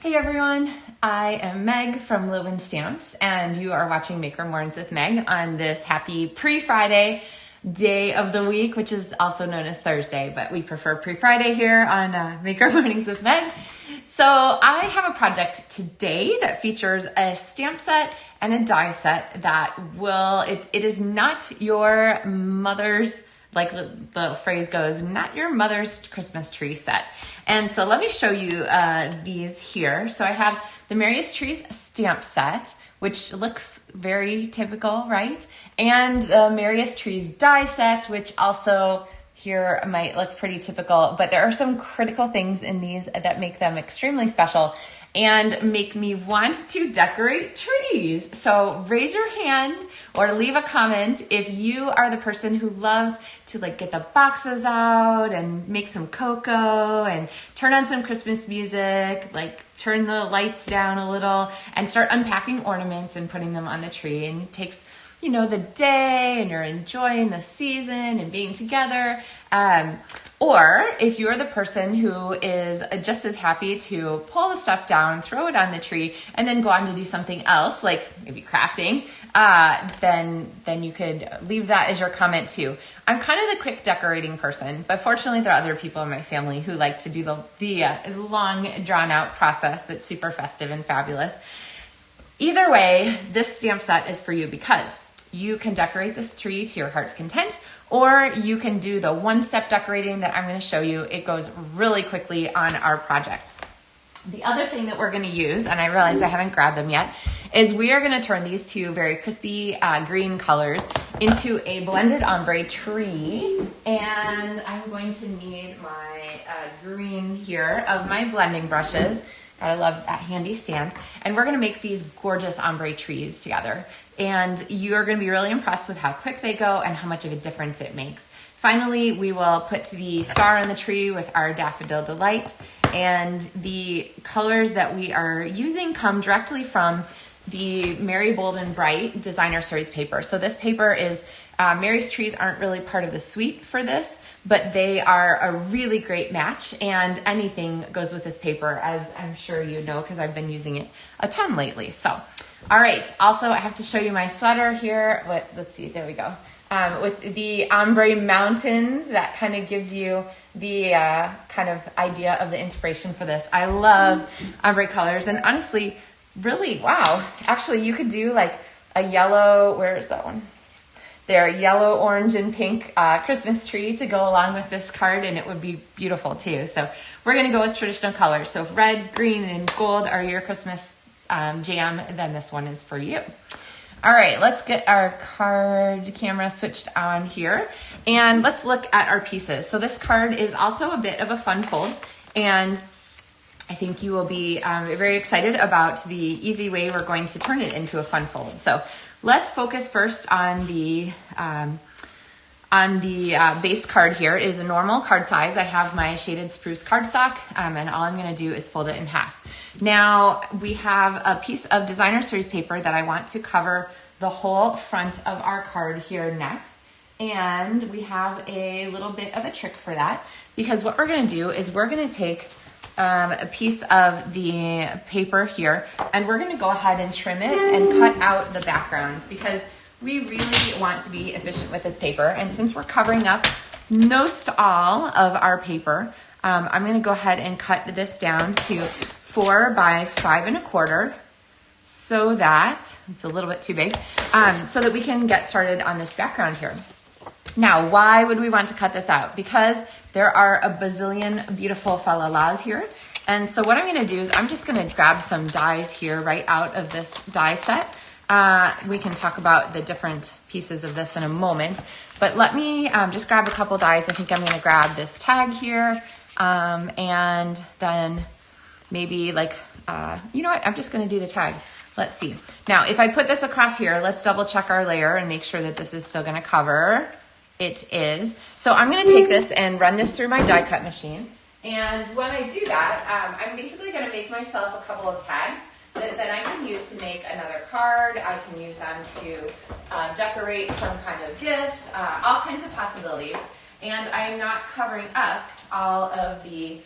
Hey everyone, I am Meg from LovenStamps and you are watching Maker Mornings with Meg on this happy pre-Friday day of the week, which is also known as Thursday, but we prefer pre-Friday here on Maker Mornings with Meg. So I have a project today that features a stamp set and a die set that it is not your mother's, like the phrase goes, not your mother's Christmas tree set. And so let me show you these here. So I have the Merriest Trees stamp set, which looks very typical, right? And the Merriest Trees die set, which also here might look pretty typical, but there are some critical things in these that make them extremely special and make me want to decorate trees. So raise your hand or leave a comment if you are the person who loves to like get the boxes out and make some cocoa and turn on some Christmas music, like turn the lights down a little and start unpacking ornaments and putting them on the tree. And it takes, you know, the day and you're enjoying the season and being together. Or if you're the person who is just as happy to pull the stuff down, throw it on the tree, and then go on to do something else, like maybe crafting, then you could leave that as your comment too. I'm kind of the quick decorating person, but fortunately there are other people in my family who like to do the long drawn out process that's super festive and fabulous. Either way, this stamp set is for you because you can decorate this tree to your heart's content, or you can do the one-step decorating that I'm going to show you. It goes really quickly on our project. The other thing that we're going to use, and I realize I haven't grabbed them yet, is we are going to turn these two very crispy green colors into a blended ombre tree. And I'm going to need my green here of my blending brushes. Gotta love that handy stand. And we're gonna make these gorgeous ombre trees together. And you're gonna be really impressed with how quick they go and how much of a difference it makes. Finally, we will put the star on the tree with our Daffodil Delight. And the colors that we are using come directly from the Merry Bold and Bright Designer Series paper. So this paper is, Merriest Trees aren't really part of the suite for this, but they are a really great match, and anything goes with this paper, as I'm sure you know, because I've been using it a ton lately. So, all right. Also, I have to show you my sweater here. Let's see, there we go. With the ombre mountains, that kind of gives you the kind of idea of the inspiration for this. I love ombre colors, and honestly, really, wow. Actually, you could do like a yellow, where is that one? There, yellow, orange, and pink Christmas tree to go along with this card, and it would be beautiful too. So we're gonna go with traditional colors. So if red, green, and gold are your Christmas jam, then this one is for you. All right, let's get our card camera switched on here, and let's look at our pieces. So this card is also a bit of a fun fold, and I think you will be very excited about the easy way we're going to turn it into a fun fold. So let's focus first on the base card here. It is a normal card size. I have my shaded spruce cardstock, and all I'm going to do is fold it in half. Now we have a piece of Designer Series paper that I want to cover the whole front of our card here next. And we have a little bit of a trick for that, because what we're going to do is we're going to take a piece of the paper here, and we're going to go ahead and trim it and cut out the background, because we really want to be efficient with this paper. And since we're covering up most all of our paper, I'm going to go ahead and cut this down to 4 by 5 1/4, so that it's a little bit too big, so that we can get started on this background here. Now, why would we want to cut this out? Because there are a bazillion beautiful fa la las here. And so what I'm going to do is I'm just going to grab some dies here right out of this die set. We can talk about the different pieces of this in a moment, but let me just grab a couple dies. I think I'm going to grab this tag here, and then maybe like, you know what? I'm just going to do the tag. Let's see. Now, if I put this across here, let's double check our layer and make sure that this is still going to cover. It is. So I'm going to take this and run this through my die cut machine. And when I do that, I'm basically going to make myself a couple of tags that then I can use to make another card. I can use them to decorate some kind of gift, all kinds of possibilities. And I'm not covering up all of the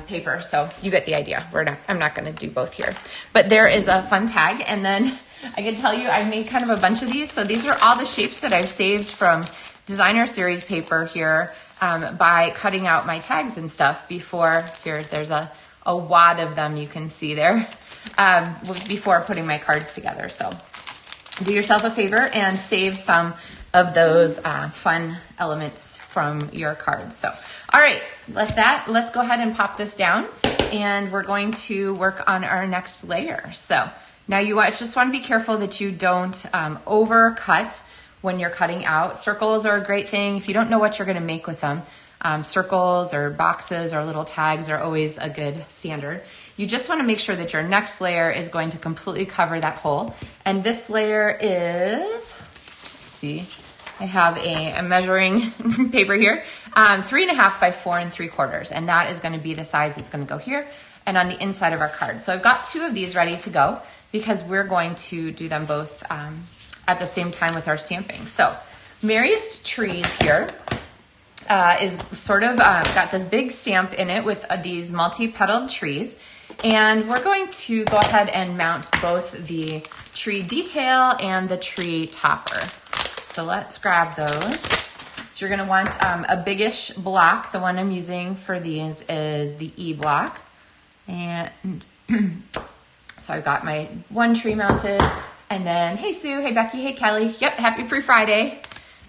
paper. So you get the idea. I'm not going to do both here, but there is a fun tag. And then I can tell you, I made kind of a bunch of these. So these are all the shapes that I've saved from designer series paper here by cutting out my tags and stuff before. Here, there's a wad of them you can see there before putting my cards together. So do yourself a favor and save some of those fun elements from your cards. So, all right, let's go ahead and pop this down, and we're going to work on our next layer. So now you just want to be careful that you don't overcut when you're cutting out. Circles are a great thing if you don't know what you're going to make with them. Circles or boxes or little tags are always a good standard. You just want to make sure that your next layer is going to completely cover that hole. And this layer is, let's see, I have a measuring paper here, 3.5 by 4 3/4. And that is going to be the size it's going to go here and on the inside of our card. So I've got 2 of these ready to go because we're going to do them both at the same time with our stamping. So Merriest Trees here is sort of got this big stamp in it with these multi-petaled trees. And we're going to go ahead and mount both the tree detail and the tree topper. So let's grab those. So you're gonna want a biggish block. The one I'm using for these is the E block. And so I've got my one tree mounted, and then, hey Sue, hey Becky, hey Kelly. Yep, happy pre-Friday.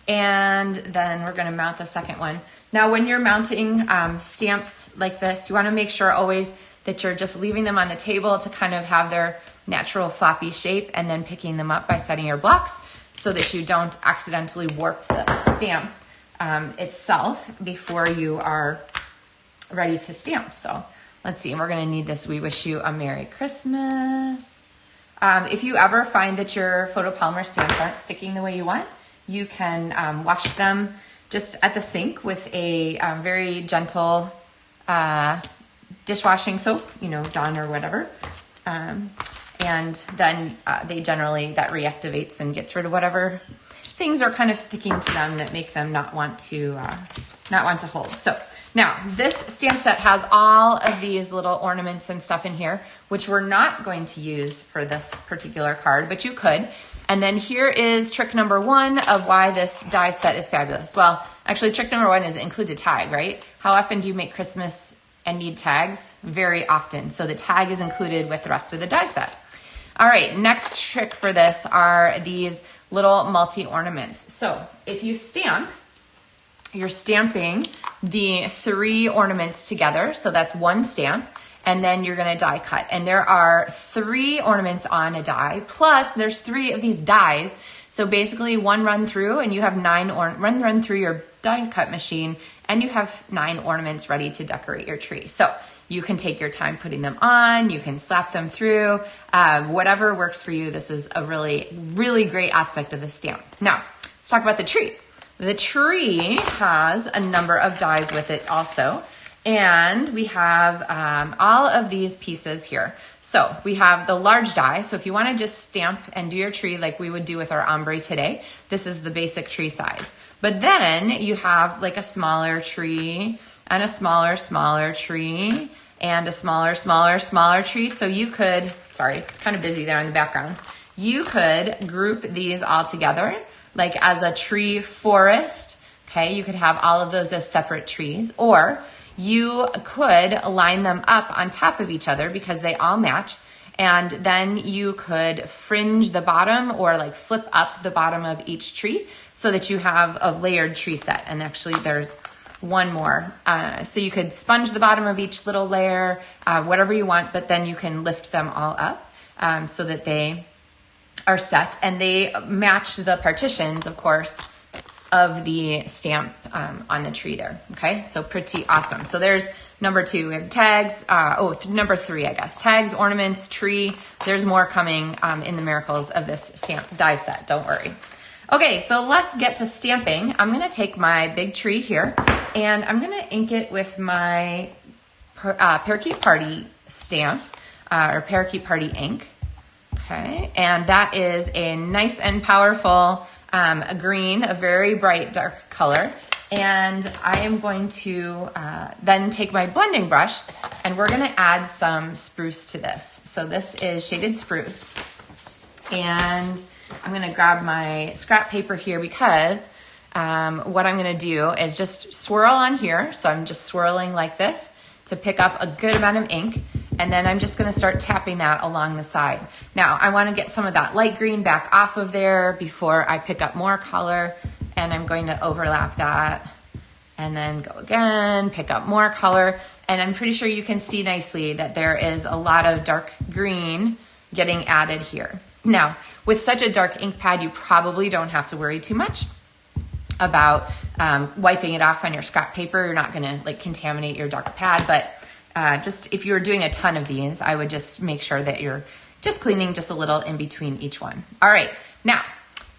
And then we're gonna mount the second one. Now when you're mounting stamps like this, you wanna make sure always that you're just leaving them on the table to kind of have their natural floppy shape, and then picking them up by setting your blocks so that you don't accidentally warp the stamp itself before you are ready to stamp. So let's see, we're gonna need this. We wish you a Merry Christmas. If you ever find that your photopolymer stamps aren't sticking the way you want, you can wash them just at the sink with a very gentle dishwashing soap, Dawn or whatever. And then that reactivates and gets rid of whatever things are kind of sticking to them that make them not want to hold. So now this stamp set has all of these little ornaments and stuff in here, which we're not going to use for this particular card, but you could. And then here is trick number 1 of why this die set is fabulous. Well, actually trick number 1 is it includes a tag, right? How often do you make Christmas and need tags? Very often. So the tag is included with the rest of the die set. All right, next trick for this are these little multi-ornaments. So if you stamp, you're stamping the 3 ornaments together. So that's one stamp. And then you're gonna die cut. And there are 3 ornaments on a die, plus there's 3 of these dies. So basically one run through and you have 9 run through your die cut machine, and you have 9 ornaments ready to decorate your tree. So you can take your time putting them on, you can slap them through, whatever works for you. This is a really, really great aspect of the stamp. Now, let's talk about the tree. The tree has a number of dies with it also. And we have all of these pieces here. So we have the large die. So if you want to just stamp and do your tree like we would do with our ombre today, this is the basic tree size. But then you have like a smaller tree and a smaller tree and a smaller tree. So you could, sorry, it's kind of busy there in the background. You could group these all together like as a tree forest. Okay, you could have all of those as separate trees, or you could line them up on top of each other because they all match. And then you could fringe the bottom or like flip up the bottom of each tree so that you have a layered tree set. And actually there's one more. So you could sponge the bottom of each little layer, whatever you want, but then you can lift them all up so that they are set. And they match the partitions, of course, of the stamp on the tree there. Okay, so pretty awesome. So there's number 2. We have tags. Number 3, I guess. Tags, ornaments, tree. There's more coming in the miracles of this stamp die set. Don't worry. Okay, so let's get to stamping. I'm going to take my big tree here, and I'm going to ink it with my Parakeet Party stamp, or Parakeet Party ink. Okay, and that is a nice and powerful a green, a very bright dark color. And I am going to then take my blending brush and we're gonna add some spruce to this. So this is shaded spruce. And I'm gonna grab my scrap paper here because what I'm gonna do is just swirl on here. So I'm just swirling like this to pick up a good amount of ink. And then I'm just gonna start tapping that along the side. Now I wanna get some of that light green back off of there before I pick up more color. And I'm going to overlap that and then go again, pick up more color. And I'm pretty sure you can see nicely that there is a lot of dark green getting added here. Now, with such a dark ink pad, you probably don't have to worry too much about wiping it off on your scrap paper. You're not gonna like contaminate your dark pad, but just if you're doing a ton of these, I would just make sure that you're just cleaning just a little in between each one. All right, now,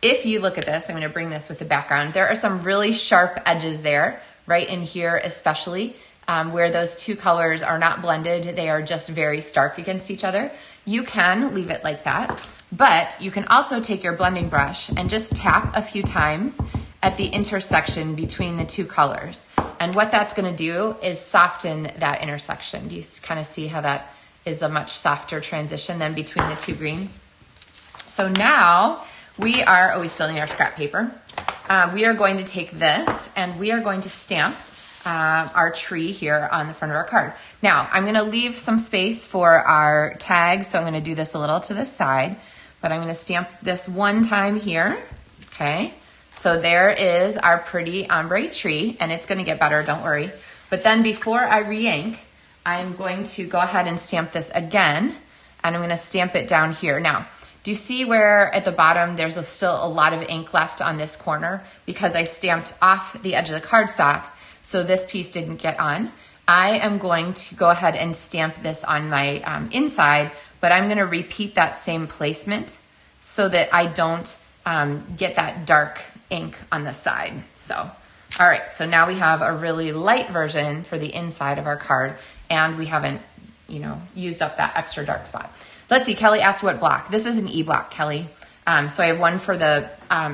if you look at this, I'm gonna bring this with the background. There are some really sharp edges there, right in here especially, where those two colors are not blended. They are just very stark against each other. You can leave it like that, but you can also take your blending brush and just tap a few times at the intersection between the two colors. And what that's gonna do is soften that intersection. Do you kind of see how that is a much softer transition than between the two greens? So now, we still need our scrap paper. We are going to take this and we are going to stamp our tree here on the front of our card. Now, I'm gonna leave some space for our tag, so I'm gonna do this a little to the side, but I'm gonna stamp this one time here, okay? So there is our pretty ombre tree, and it's gonna get better, don't worry. But then before I re-ink, I'm going to go ahead and stamp this again, and I'm gonna stamp it down here. Now, do you see where at the bottom there's still a lot of ink left on this corner because I stamped off the edge of the cardstock, so this piece didn't get on? I am going to go ahead and stamp this on my inside, but I'm gonna repeat that same placement so that I don't get that dark ink on the side. So, all right, so now we have a really light version for the inside of our card, and we haven't, used up that extra dark spot. Let's see, Kelly asked what block. This is an E block, Kelly. So I have one for the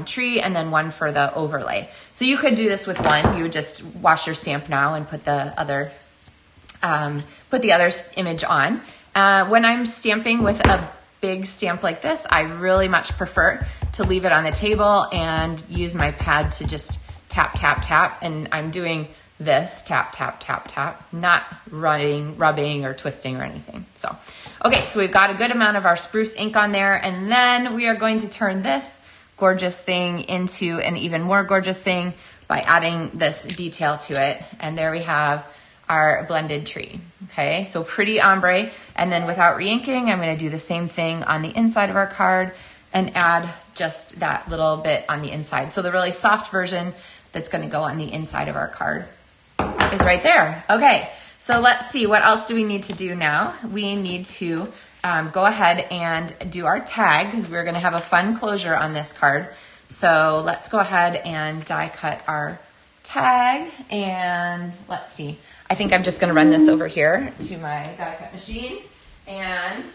tree and then one for the overlay. So you could do this with one. You would just wash your stamp now and put the other image on. When I'm stamping with a big stamp like this, I really much prefer to leave it on the table and use my pad to just tap, tap, tap. And I'm doing this, tap, tap, tap, tap, not rubbing or twisting or anything. So, okay, so we've got a good amount of our spruce ink on there, and then we are going to turn this gorgeous thing into an even more gorgeous thing by adding this detail to it. And there we have our blended tree. Okay, so pretty ombre. And then without re-inking, I'm gonna do the same thing on the inside of our card and add just that little bit on the inside. So the really soft version that's gonna go on the inside of our card is right there. Okay, so let's see, what else do we need to do now? We need to go ahead and do our tag because we're gonna have a fun closure on this card. So let's go ahead and die cut our tag, and let's see. I think I'm just gonna run this over here to my die cut machine. And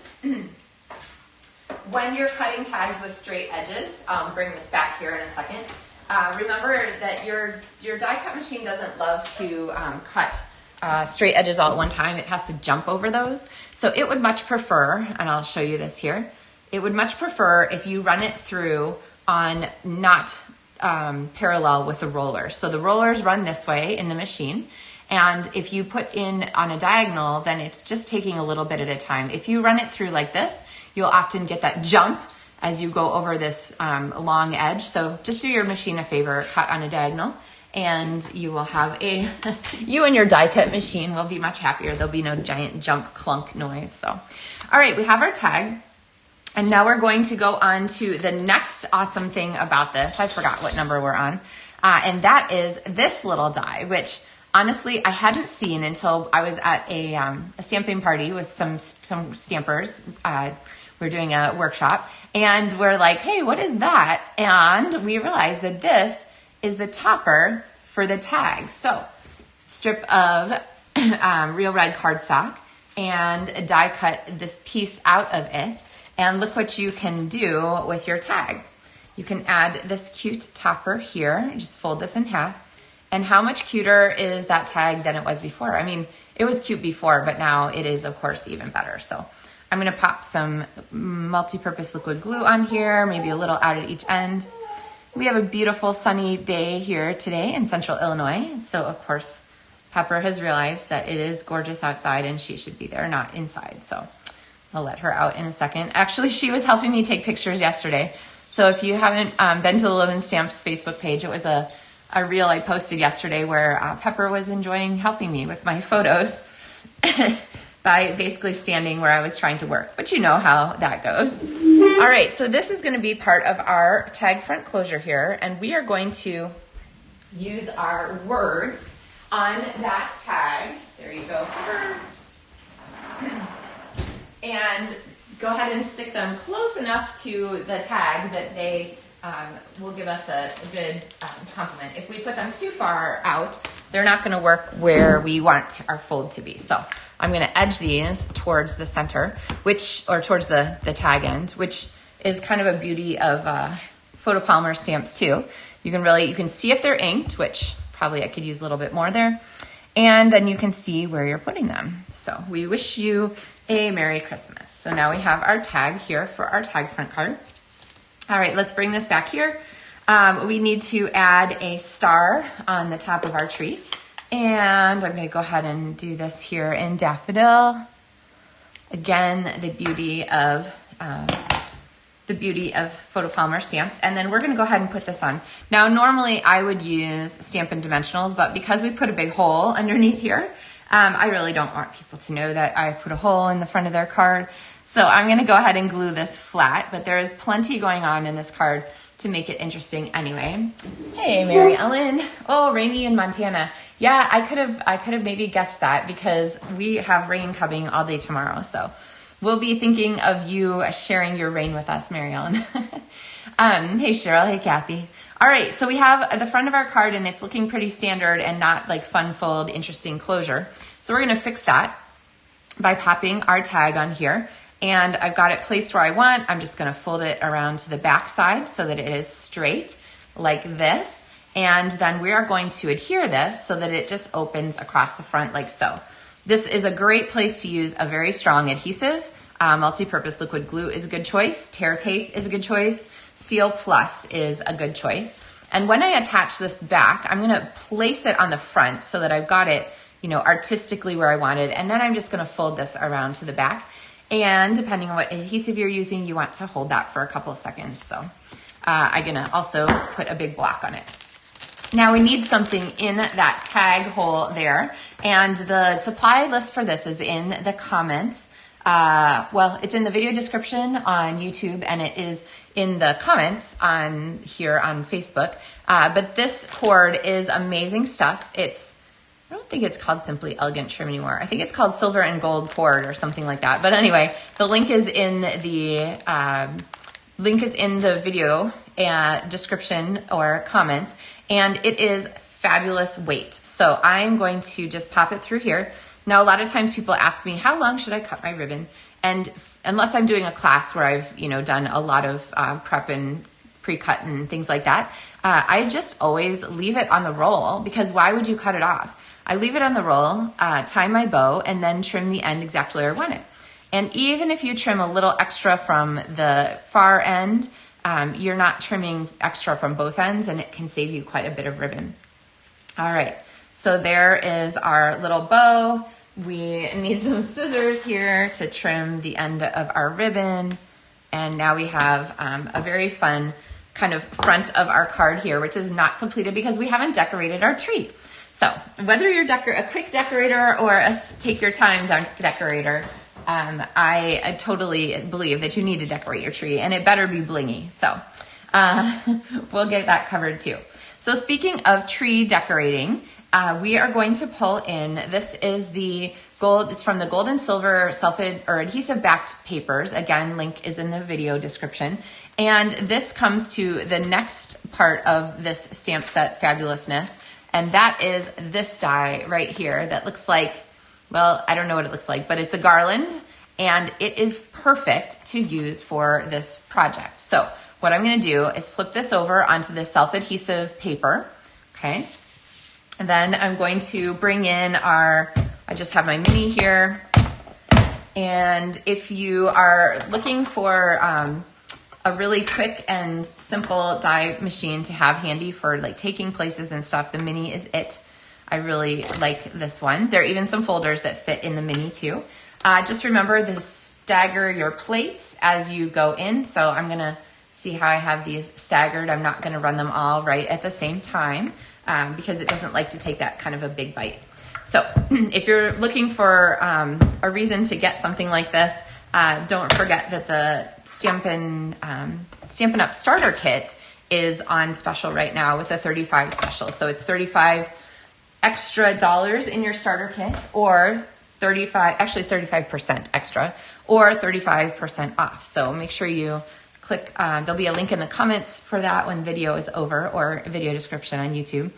when you're cutting tags with straight edges, I'll bring this back here in a second. Remember that your die cut machine doesn't love to cut straight edges all at one time. It has to jump over those. So it would much prefer, and I'll show you this here, it would much prefer if you run it through on not parallel with the rollers. So the rollers run this way in the machine. And if you put in on a diagonal, then it's just taking a little bit at a time. If you run it through like this, you'll often get that jump as you go over this long edge. So just do your machine a favor, cut on a diagonal, and you will have you and your die cut machine will be much happier. There'll be no giant jump clunk noise. So, all right, we have our tag. And now we're going to go on to the next awesome thing about this. I forgot what number we're on. And that is this little die, which honestly, I hadn't seen until I was at a stamping party with some stampers. We're doing a workshop, and we're like, hey, what is that? And we realized that this is the topper for the tag. So strip of real red cardstock and die cut this piece out of it. And look what you can do with your tag. You can add this cute topper here, just fold this in half, And how much cuter is that tag than it was before? I mean, it was cute before, but now it is, of course, even better. So I'm gonna pop some multi-purpose liquid glue on here, maybe a little out at each end. We have a beautiful sunny day here today in Central Illinois. So of course, Pepper has realized that it is gorgeous outside and she should be there, not inside. So I'll let her out in a second. Actually, she was helping me take pictures yesterday. So if you haven't been to the LovenStamps Facebook page, it was a reel I posted yesterday where Pepper was enjoying helping me with my photos by basically standing where I was trying to work. But you know how that goes. All right, so this is gonna be part of our tag front closure here, and we are going to use our words on that tag. There you go. And go ahead and stick them close enough to the tag that they will give us a good compliment. If we put them too far out, they're not going to work where we want our fold to be. So I'm going to edge these towards the center, or towards the tag end, which is kind of a beauty of photopolymer stamps too. You can see if they're inked, which probably I could use a little bit more there. And then you can see where you're putting them. So we wish you a Merry Christmas. So now we have our tag here for our tag front card. All right, let's bring this back here. We need to add a star on the top of our tree. And I'm gonna go ahead and do this here in daffodil. Again, the beauty of photopolymer stamps. And then we're gonna go ahead and put this on. Now, normally I would use Stampin Dimensionals, but because we put a big hole underneath here, I really don't want people to know that I put a hole in the front of their card. So I'm gonna go ahead and glue this flat, but there is plenty going on in this card to make it interesting anyway. Hey, Mary Ellen. Oh, rainy in Montana. Yeah, I could have maybe guessed that because we have rain coming all day tomorrow. So we'll be thinking of you sharing your rain with us, Mary Ellen. Hey, Cheryl. Hey, Kathy. All right, so we have the front of our card and it's looking pretty standard and not like fun fold, interesting closure. So we're gonna fix that by popping our tag on here. And I've got it placed where I want. I'm just gonna fold it around to the back side so that it is straight like this. And then we are going to adhere this so that it just opens across the front like so. This is a great place to use a very strong adhesive. Multi-purpose liquid glue is a good choice. Tear tape is a good choice. Seal Plus is a good choice. And when I attach this back, I'm gonna place it on the front so that I've got it, artistically where I want it. And then I'm just gonna fold this around to the back. And depending on what adhesive you're using, you want to hold that for a couple of seconds. So I'm gonna also put a big block on it. Now we need something in that tag hole there. And the supply list for this is in the comments. It's in the video description on YouTube and it is in the comments on here on Facebook. But this cord is amazing stuff. I don't think it's called Simply Elegant Trim anymore. I think it's called Silver and Gold Cord or something like that. But anyway, the link is in the video description or comments, and it is fabulous weight. So I'm going to just pop it through here. Now, a lot of times people ask me, how long should I cut my ribbon? And unless I'm doing a class where I've, done a lot of prep and pre-cut and things like that, I just always leave it on the roll because why would you cut it off? I leave it on the roll, tie my bow, and then trim the end exactly where I want it. And even if you trim a little extra from the far end, you're not trimming extra from both ends and it can save you quite a bit of ribbon. All right, so there is our little bow. We need some scissors here to trim the end of our ribbon. And now we have a very fun kind of front of our card here, which is not completed because we haven't decorated our tree. So whether you're a quick decorator or a take your time decorator, I totally believe that you need to decorate your tree and it better be blingy. So we'll get that covered too. So speaking of tree decorating, we are going to pull in, this is the gold, it's from the gold and silver adhesive backed papers. Again, link is in the video description. And this comes to the next part of this stamp set fabulousness. And that is this die right here that looks like, well, I don't know what it looks like, but it's a garland and it is perfect to use for this project. So what I'm gonna do is flip this over onto the self-adhesive paper, okay? And then I'm going to bring in I just have my mini here. And if you are looking for a really quick and simple die machine to have handy for like taking places and stuff, the mini is it. I really like this one. There are even some folders that fit in the mini too. Just remember to stagger your plates as you go in. So I'm gonna see how I have these staggered. I'm not gonna run them all right at the same time because it doesn't like to take that kind of a big bite. So if you're looking for a reason to get something like this, don't forget that the Stampin' Up! Starter Kit is on special right now with a 35 special. So it's $35 extra in your starter kit, or 35% extra, or 35% off. So make sure you click, there'll be a link in the comments for that when the video is over, or a video description on YouTube.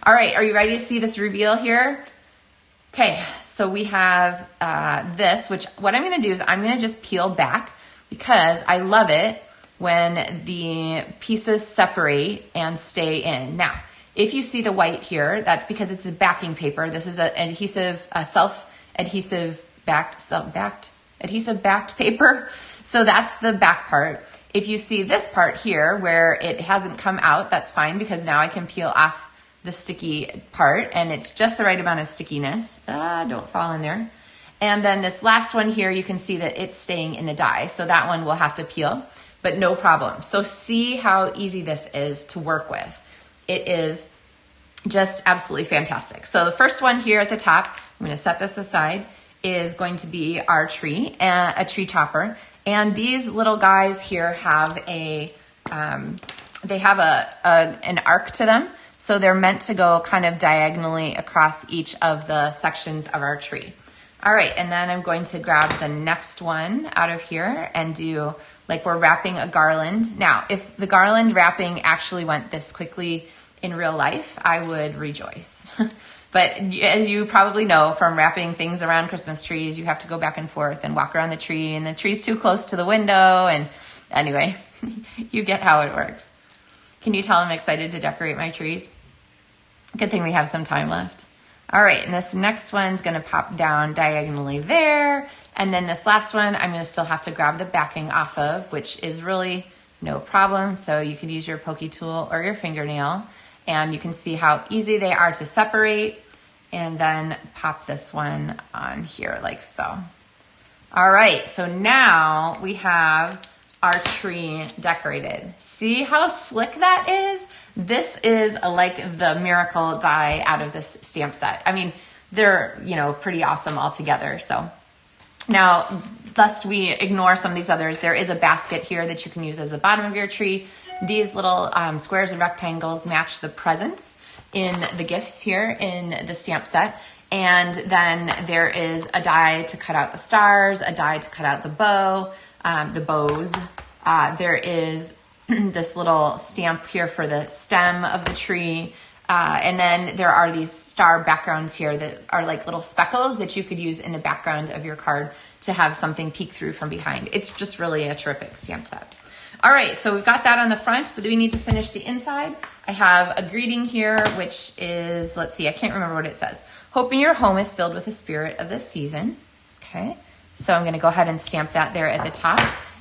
All right, are you ready to see this reveal here? Okay, so we have this, which what I'm gonna do is I'm gonna just peel back because I love it when the pieces separate and stay in. Now, if you see the white here, that's because it's a backing paper. This is an adhesive, self-adhesive backed paper. So that's the back part. If you see this part here where it hasn't come out, that's fine because now I can peel off the sticky part and it's just the right amount of stickiness. Don't fall in there. And then this last one here, you can see that it's staying in the die. So that one will have to peel, but no problem. So see how easy this is to work with. It is just absolutely fantastic. So the first one here at the top, I'm going to set this aside, is going to be our tree, a tree topper. And these little guys here have an arc to them. So they're meant to go kind of diagonally across each of the sections of our tree. All right, and then I'm going to grab the next one out of here and do like we're wrapping a garland. Now, if the garland wrapping actually went this quickly in real life, I would rejoice. But as you probably know from wrapping things around Christmas trees, you have to go back and forth and walk around the tree, and the tree's too close to the window. And anyway, you get how it works. Can you tell I'm excited to decorate my trees? Good thing we have some time left. All right, and this next one's gonna pop down diagonally there. And then this last one, I'm gonna still have to grab the backing off of, which is really no problem. So you could use your pokey tool or your fingernail, and you can see how easy they are to separate, and then pop this one on here like so. All right, so now we have our tree decorated. See how slick that is? This is like the miracle die out of this stamp set. I mean, they're, pretty awesome all together. So now, lest we ignore some of these others, there is a basket here that you can use as the bottom of your tree. These little squares and rectangles match the presents in the gifts here in the stamp set. And then there is a die to cut out the stars, a die to cut out the bow, the bows. There is this little stamp here for the stem of the tree. And then there are these star backgrounds here that are like little speckles that you could use in the background of your card to have something peek through from behind. It's just really a terrific stamp set. All right, so we've got that on the front, but we need to finish the inside. I have a greeting here, which is, let's see, I can't remember what it says. Hoping your home is filled with the spirit of this season. Okay, so I'm gonna go ahead and stamp that there at the top.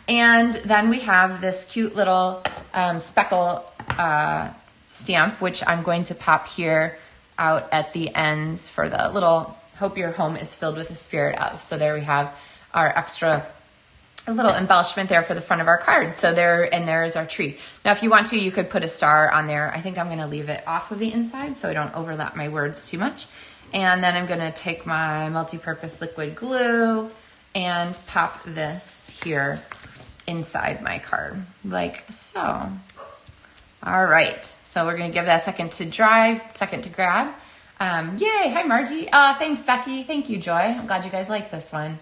And then we have this cute little speckle stamp, which I'm going to pop here out at the ends for the little, hope your home is filled with the spirit of. So there we have our extra little embellishment there for the front of our card. So there's our tree. Now, if you want to, you could put a star on there. I think I'm going to leave it off of the inside so I don't overlap my words too much. And then I'm going to take my multi-purpose liquid glue and pop this here inside my card like so. All right, so we're going to give that a second to dry, second to grab. Yay, hi Margie. Thanks Becky, thank you Joy. I'm glad you guys like this one.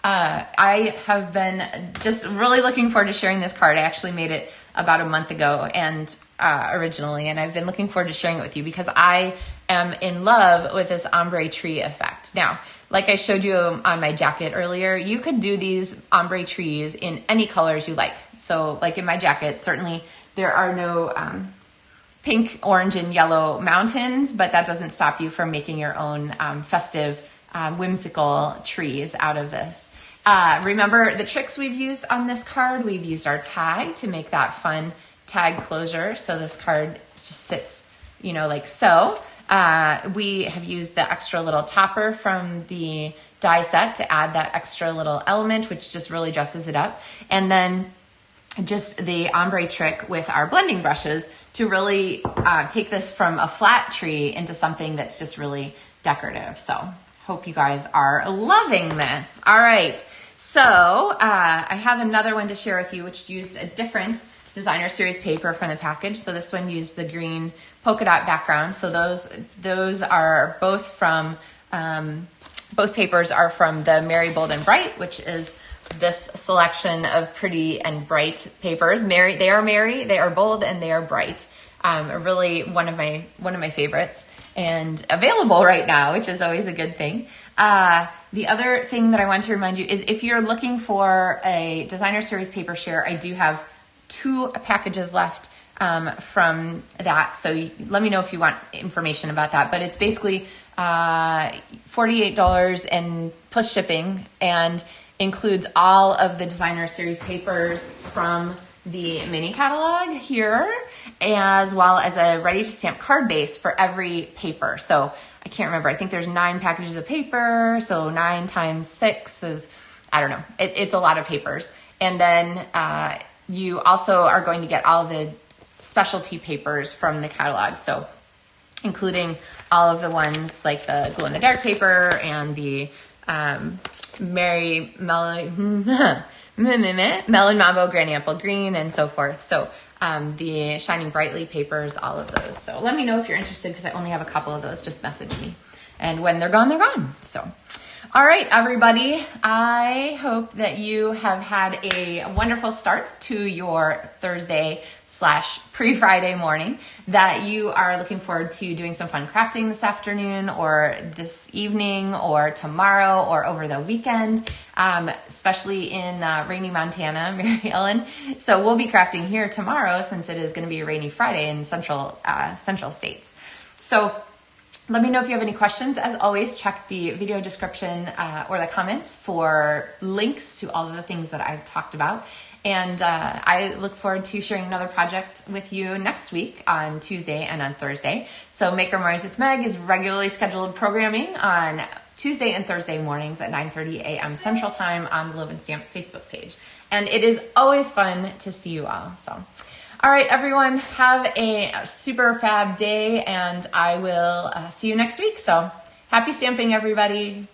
I have been just really looking forward to sharing this card. I actually made it about a month ago and originally, and I've been looking forward to sharing it with you because I am in love with this ombre tree effect. Now, like I showed you on my jacket earlier, you could do these ombre trees in any colors you like. So like in my jacket, certainly there are no pink, orange, and yellow mountains, but that doesn't stop you from making your own festive, whimsical trees out of this. Remember the tricks we've used on this card? We've used our tag to make that fun tag closure. So this card just sits, you know, like so. We have used the extra little topper from the die set to add that extra little element, which just really dresses it up. And then just the ombre trick with our blending brushes to really take this from a flat tree into something that's just really decorative. So hope you guys are loving this. All right, so I have another one to share with you, which used a different designer series paper from the package. So this one used the green polka dot background. So those are both from, both papers are from the Merry, Bold, and Bright, which is this selection of pretty and bright papers. They are merry, they are bold, and they are bright. Really one of my favorites, and available right now, which is always a good thing. The other thing that I want to remind you is if you're looking for a designer series paper share, I do have 2 packages left from that. So let me know if you want information about that. But it's basically $48 and plus shipping, and includes all of the designer series papers from the mini catalog here, as well as a ready to stamp card base for every paper. So I can't remember, I think there's 9 packages of paper, so 9 times 6 is, I don't know, it's a lot of papers. And then you also are going to get all the specialty papers from the catalog, so including all of the ones like the glow in the dark paper and the Melon Mambo, Granny Apple Green, and so forth. So the Shining Brightly papers, all of those. So let me know if you're interested, because I only have a couple of those. Just message me. And when they're gone, they're gone. So, all right, everybody. I hope that you have had a wonderful start to your Thursday / pre-Friday morning, that you are looking forward to doing some fun crafting this afternoon or this evening or tomorrow or over the weekend, especially in rainy Montana, Mary Ellen. So we'll be crafting here tomorrow, since it is going to be a rainy Friday in central states. So let me know if you have any questions. As always, check the video description or the comments for links to all of the things that I've talked about. And I look forward to sharing another project with you next week on Tuesday and on Thursday. So Maker Mornings with Meg is regularly scheduled programming on Tuesday and Thursday mornings at 9:30 a.m. Central Time on the LovenStamps Facebook page. And it is always fun to see you all. So, all right, everyone, have a super fab day, and I will see you next week. So happy stamping, everybody.